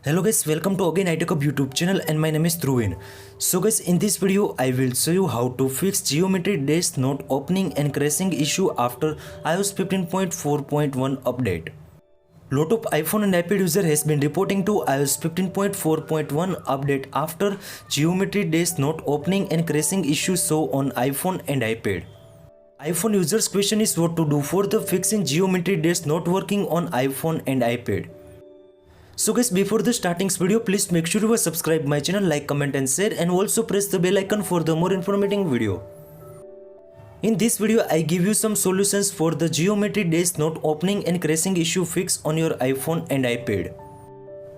Hello guys, welcome to again iTechHub YouTube channel and my name is Dhruvin. So guys, in this video I will show you how to fix geometry dash not opening and crashing issue after iOS 15.4.1 update. Lot of iPhone and iPad user has been reporting to iOS 15.4.1 update after geometry dash not opening and crashing issue show on iPhone and iPad. iPhone users question is what to do for the fixing geometry dash not working on iPhone and iPad. So guys, before the starting video, please make sure you subscribe my channel, like, comment and share, and also press the bell icon for the more informative video. In this video, I give you some solutions for the geometry dash not opening and crashing issue fix on your iPhone and iPad.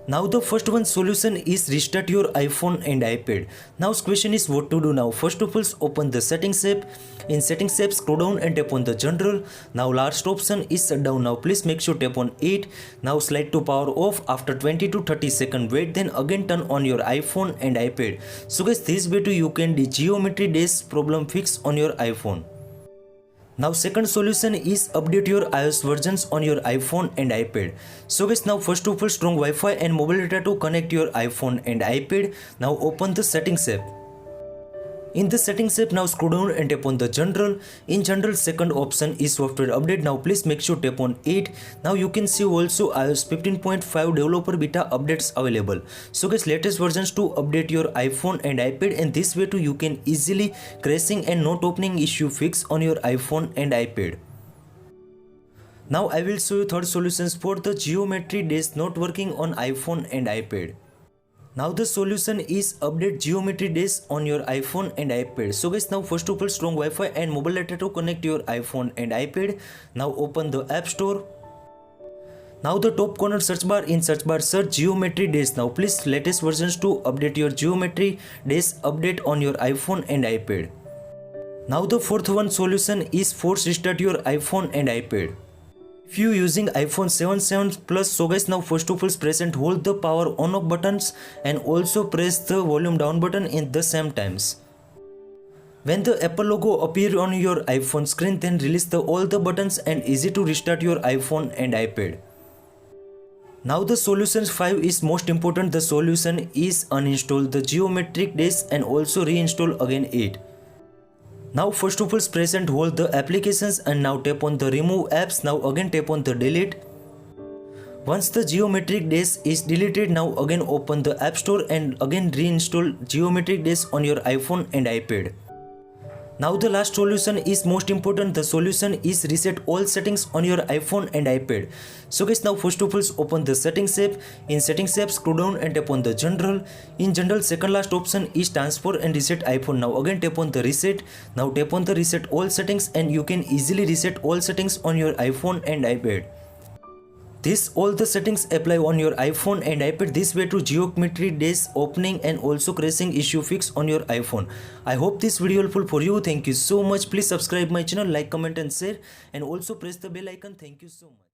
Now the first one solution is restart your iPhone and iPad. Now question is what to do now. First of all, open the settings app. In settings app, scroll down and tap on the general. Now last option is shutdown. Now please make sure tap on it. Now slide to power off. After 20 to 30 second wait, then again turn on your iPhone and iPad. So guys, this way too you can do geometry dash problem fix on your iPhone. Now second solution is update your iOS versions on your iPhone and iPad. So guys, now first of all strong Wi-Fi and mobile data to connect your iPhone and iPad. Now open the settings app. In the settings app, now scroll down and tap on the general. In general, second option is software update. Now please make sure tap on it. Now you can see also iOS 15.5 developer beta updates available. So guys, latest versions to update your iPhone and iPad, and this way too you can easily crashing and not opening issue fix on your iPhone and iPad. Now I will show you third solutions for the geometry dash not working on iPhone and iPad. Now the solution is update geometry dash on your iPhone and iPad. So guys, now first of all strong Wi-Fi and mobile data to connect your iPhone and iPad. Now open the App Store. Now the top corner search bar, in search bar search geometry dash. Now please latest versions to update your geometry dash update on your iPhone and iPad. Now the fourth one solution is force restart your iPhone and iPad. If you using iPhone 7 Plus, so guys, now first of all press and hold the power on off buttons and also press the volume down button in the same times. When the Apple logo appear on your iPhone screen, then release all the buttons and easy to restart your iPhone and iPad. Now the solution 5 is most important. The solution is uninstall the geometric dash and also reinstall again it. Now first of all press and hold the applications and now tap on the remove apps. Now again tap on the delete. Once the geometric dash is deleted, now again open the App Store and again reinstall geometric dash on your iPhone and iPad. Now the last solution is most important. The solution is reset all settings on your iPhone and iPad. So guys, now first of all open the settings app. In settings app, scroll down and tap on the general. In general, second last option is transfer and reset iPhone. Now again tap on the reset. Now tap on the reset all settings and you can easily reset all settings on your iPhone and iPad. This all the settings apply on your iPhone and iPad. This way to geometry dash opening and also crashing issue fix on your iPhone. I hope this video helpful for you. Thank you so much. Please subscribe my channel, like, comment and share, and also press the bell icon. Thank you so much.